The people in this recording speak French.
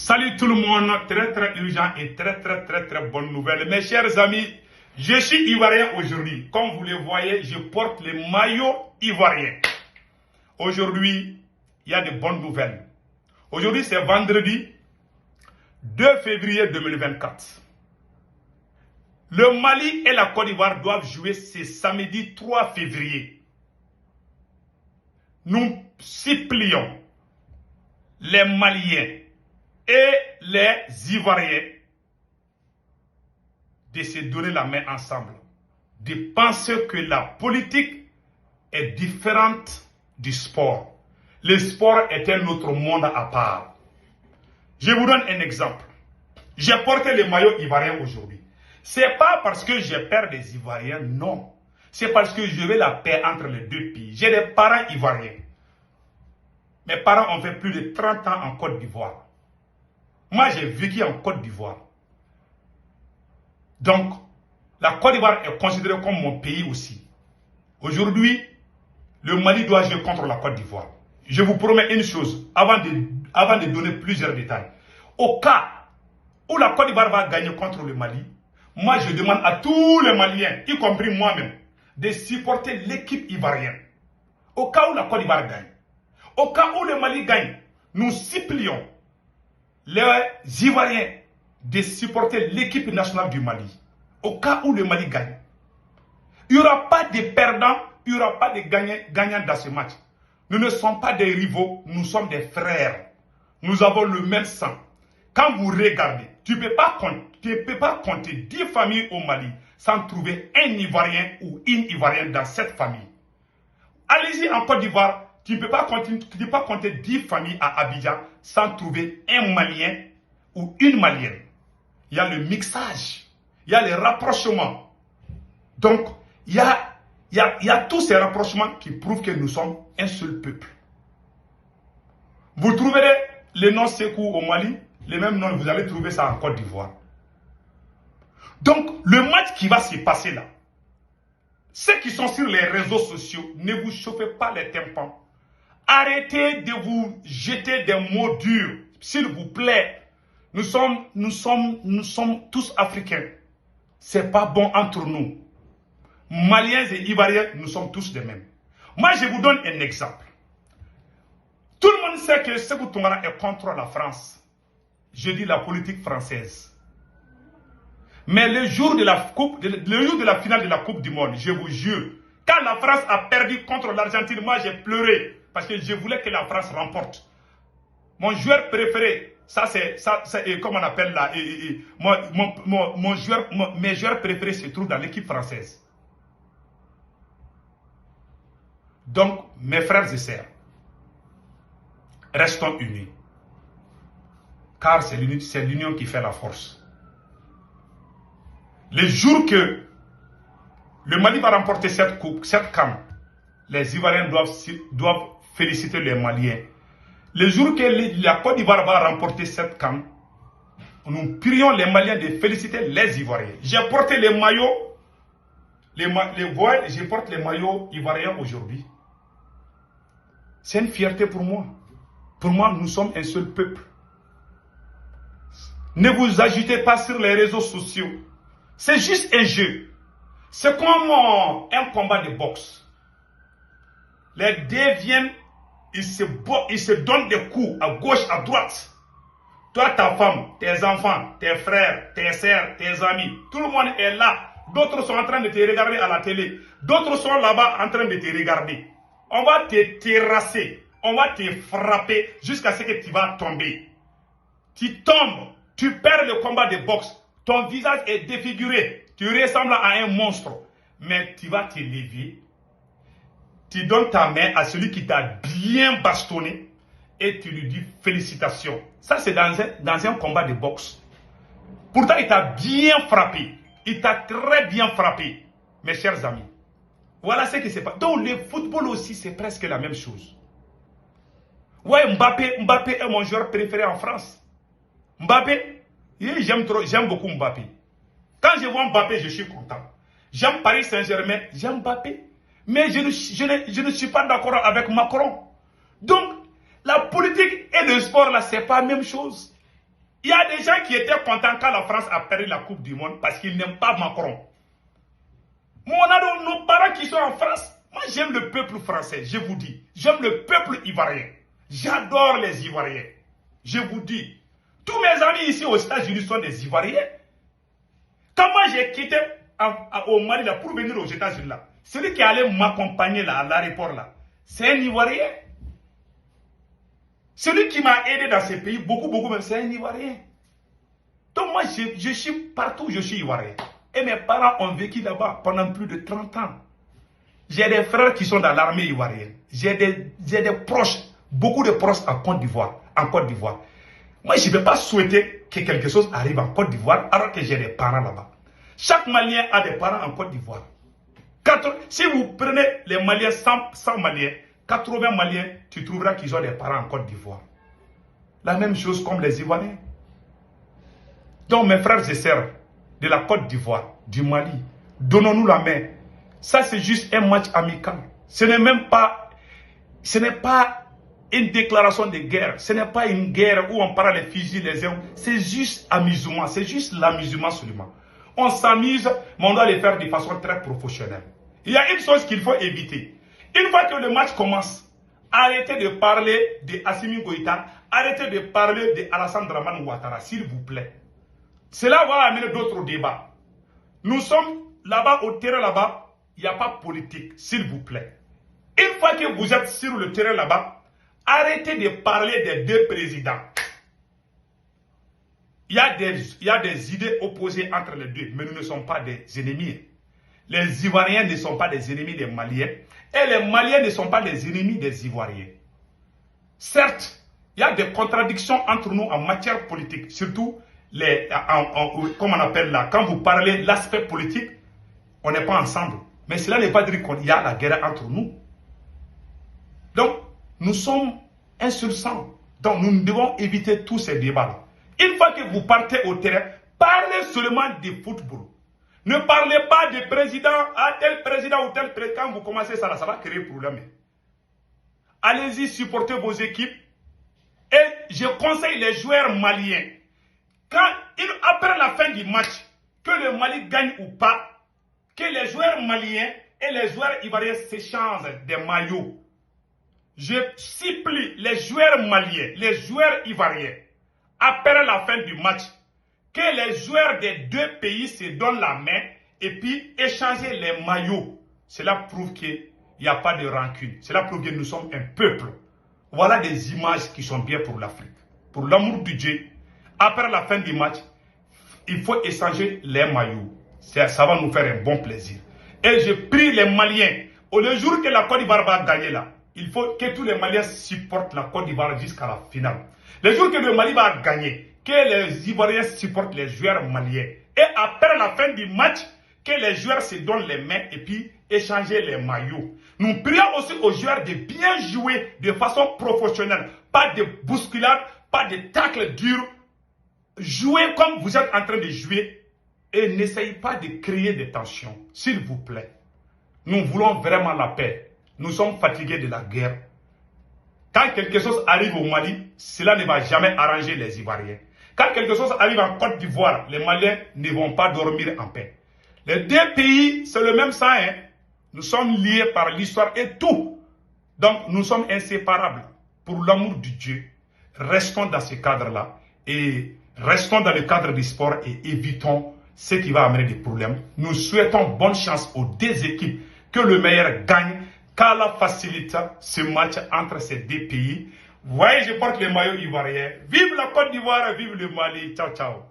Salut tout le monde, très urgent et très bonne nouvelle. Mes chers amis, je suis ivoirien aujourd'hui. Comme vous le voyez, je porte le maillot ivoirien. Aujourd'hui, il y a de bonnes nouvelles. Aujourd'hui, c'est vendredi 2 février 2024. Le Mali et la Côte d'Ivoire doivent jouer ce samedi 3 février. Nous supplions les Maliens et les Ivoiriens de se donner la main ensemble, de penser que la politique est différente du sport. Le sport est un autre monde à part. Je vous donne un exemple. J'ai porté le maillot ivoirien aujourd'hui. C'est pas parce que j'ai peur des Ivoiriens, non. C'est parce que je veux la paix entre les deux pays. J'ai des parents ivoiriens. Mes parents ont fait plus de 30 ans en Côte d'Ivoire. Moi, j'ai vécu en Côte d'Ivoire. Donc, la Côte d'Ivoire est considérée comme mon pays aussi. Aujourd'hui, le Mali doit jouer contre la Côte d'Ivoire. Je vous promets une chose, avant de donner plusieurs détails. Au cas où la Côte d'Ivoire va gagner contre le Mali, moi, je demande à tous les Maliens, y compris moi-même, de supporter l'équipe ivoirienne. Au cas où la Côte d'Ivoire gagne. Au cas où le Mali gagne, nous supplions les Ivoiriens de supporter l'équipe nationale du Mali. Au cas où le Mali gagne. Il n'y aura pas de perdants, il n'y aura pas de gagnants dans ce match. Nous ne sommes pas des rivaux, nous sommes des frères. Nous avons le même sang. Quand vous regardez, tu ne peux pas compter 10 familles au Mali sans trouver un Ivoirien ou une Ivoirienne dans cette famille. Allez-y en Côte d'Ivoire, tu ne peux pas compter 10 familles à Abidjan sans trouver un Malien ou une Malienne. Il y a le mixage, il y a les rapprochements. Donc, il y a tous ces rapprochements qui prouvent que nous sommes un seul peuple. Vous trouverez le nom Sékou au Mali, les mêmes noms, vous allez trouver ça en Côte d'Ivoire. Donc, le match qui va se passer là, ceux qui sont sur les réseaux sociaux, ne vous chauffez pas les tympans. Arrêtez de vous jeter des mots durs, s'il vous plaît. Nous sommes tous africains. C'est pas bon entre nous. Maliens et Ivoiriens, nous sommes tous les mêmes. Moi, je vous donne un exemple. Tout le monde sait que Sékou Toumara est contre la France. Je dis la politique française. Mais le jour de la finale de la Coupe du Monde, je vous jure, quand la France a perdu contre l'Argentine, moi j'ai pleuré parce que je voulais que la France remporte. Mon joueur préféré, comment on appelle là, mes joueurs préférés se trouvent dans l'équipe française. Donc, mes frères et sœurs, restons unis. Car c'est l'union qui fait la force. Le jour que le Mali va remporter cette coupe, cette CAN, les Ivoiriens doivent féliciter les Maliens. Le jour que la Côte d'Ivoire va remporter cette CAN, nous prions les Maliens de féliciter les Ivoiriens. J'ai porté les maillots, je porte les maillots ivoiriens aujourd'hui. C'est une fierté pour moi. Pour moi, nous sommes un seul peuple. Ne vous agitez pas sur les réseaux sociaux. C'est juste un jeu. C'est comme un combat de boxe. Les deux viennent, ils se donnent des coups à gauche, à droite. Toi, ta femme, tes enfants, tes frères, tes sœurs, tes amis, tout le monde est là. D'autres sont en train de te regarder à la télé. D'autres sont là-bas en train de te regarder. On va te terrasser. On va te frapper jusqu'à ce que tu vas tomber. Tu tombes. Tu perds le combat de boxe. Ton visage est défiguré. Tu ressembles à un monstre. Mais tu vas te lever. Tu donnes ta main à celui qui t'a bien bastonné. Et tu lui dis félicitations. Ça, c'est dans un combat de boxe. Pourtant, il t'a bien frappé. Il t'a très bien frappé. Mes chers amis. Voilà ce qui se passe. Donc, le football aussi, c'est presque la même chose. Ouais, Mbappé est mon joueur préféré en France. Mbappé, j'aime beaucoup Mbappé. Quand je vois Mbappé, je suis content. J'aime Paris Saint-Germain, j'aime Mbappé. Mais je ne suis pas d'accord avec Macron. Donc, la politique et le sport, là, c'est pas la même chose. Il y a des gens qui étaient contents quand la France a perdu la Coupe du Monde parce qu'ils n'aiment pas Macron. Mais on a nos parents qui sont en France. Moi, j'aime le peuple français, je vous dis. J'aime le peuple ivoirien. J'adore les Ivoiriens. Je vous dis. Tous mes amis ici aux États-Unis sont des Ivoiriens. Quand moi j'ai quitté au Mali là, pour venir aux États-Unis, là, celui qui allait m'accompagner là, à l'aéroport, là, c'est un Ivoirien. Celui qui m'a aidé dans ces pays, beaucoup même, c'est un Ivoirien. Donc moi, je suis partout, je suis Ivoirien. Et mes parents ont vécu là-bas pendant plus de 30 ans. J'ai des frères qui sont dans l'armée ivoirienne. J'ai des proches, beaucoup de proches en Côte d'Ivoire. Moi, je ne vais pas souhaiter que quelque chose arrive en Côte d'Ivoire alors que j'ai des parents là-bas. Chaque Malien a des parents en Côte d'Ivoire. Si vous prenez les Maliens, 100 Maliens, 80 Maliens, tu trouveras qu'ils ont des parents en Côte d'Ivoire. La même chose comme les Ivoiriens. Donc mes frères et sœurs de la Côte d'Ivoire, du Mali, donnons-nous la main. Ça c'est juste un match amical. Ce n'est pas une déclaration de guerre. Ce n'est pas une guerre où on parle les fusils, les uns. C'est juste amusement. C'est juste l'amusement seulement. On s'amuse, mais on doit le faire de façon très professionnelle. Il y a une chose qu'il faut éviter. Une fois que le match commence, arrêtez de parler de Assimi Goïta, arrêtez de parler de Alassane Dramane Ouattara, s'il vous plaît. Cela va amener d'autres débats. Nous sommes là-bas, au terrain là-bas, il n'y a pas politique, s'il vous plaît. Une fois que vous êtes sur le terrain là-bas, arrêtez de parler des deux présidents. Il y a des idées opposées entre les deux, mais nous ne sommes pas des ennemis. Les Ivoiriens ne sont pas des ennemis des Maliens, et les Maliens ne sont pas des ennemis des Ivoiriens. Certes, il y a des contradictions entre nous en matière politique, surtout comme on appelle là, quand vous parlez l'aspect politique, on n'est pas ensemble. Mais cela ne veut pas dire qu'il y a la guerre entre nous. Donc, nous sommes un seul sang. Donc, nous devons éviter tous ces débats-là. Une fois que vous partez au terrain, parlez seulement de football. Ne parlez pas de président, à tel président ou tel président. Quand vous commencez ça, ça va créer problème. Allez-y, supportez vos équipes. Et je conseille les joueurs maliens, après la fin du match, que le Mali gagne ou pas, que les joueurs maliens et les joueurs ivoiriens s'échangent des maillots. Je supplie les joueurs maliens, les joueurs ivoiriens, après la fin du match, que les joueurs des deux pays se donnent la main et puis échanger les maillots. Cela prouve qu'il n'y a pas de rancune. Cela prouve que nous sommes un peuple. Voilà des images qui sont bien pour l'Afrique. Pour l'amour du Dieu, après la fin du match, il faut échanger les maillots. Ça va nous faire un bon plaisir. Et je prie les Maliens, le jour que la Côte d'Ivoire va gagner là, il faut que tous les Maliens supportent la Côte d'Ivoire jusqu'à la finale. Le jour que le Mali va gagner, que les Ivoiriens supportent les joueurs maliens. Et après la fin du match, que les joueurs se donnent les mains et puis échanger les maillots. Nous prions aussi aux joueurs de bien jouer de façon professionnelle. Pas de bousculade, pas de tacle dur. Jouez comme vous êtes en train de jouer et n'essayez pas de créer des tensions, s'il vous plaît. Nous voulons vraiment la paix. Nous sommes fatigués de la guerre. Quand quelque chose arrive au Mali, cela ne va jamais arranger les Ivoiriens. Quand quelque chose arrive en Côte d'Ivoire, les Maliens ne vont pas dormir en paix. Les deux pays, c'est le même sang. Hein? Nous sommes liés par l'histoire et tout. Donc, nous sommes inséparables. Pour l'amour de Dieu, restons dans ce cadre-là et restons dans le cadre du sport et évitons ce qui va amener des problèmes. Nous souhaitons bonne chance aux deux équipes, que le meilleur gagne, qu'Allah facilite ce match entre ces deux pays. Voyez, je porte le maillot ivoirien. Vive la Côte d'Ivoire, vive le Mali. Ciao, ciao.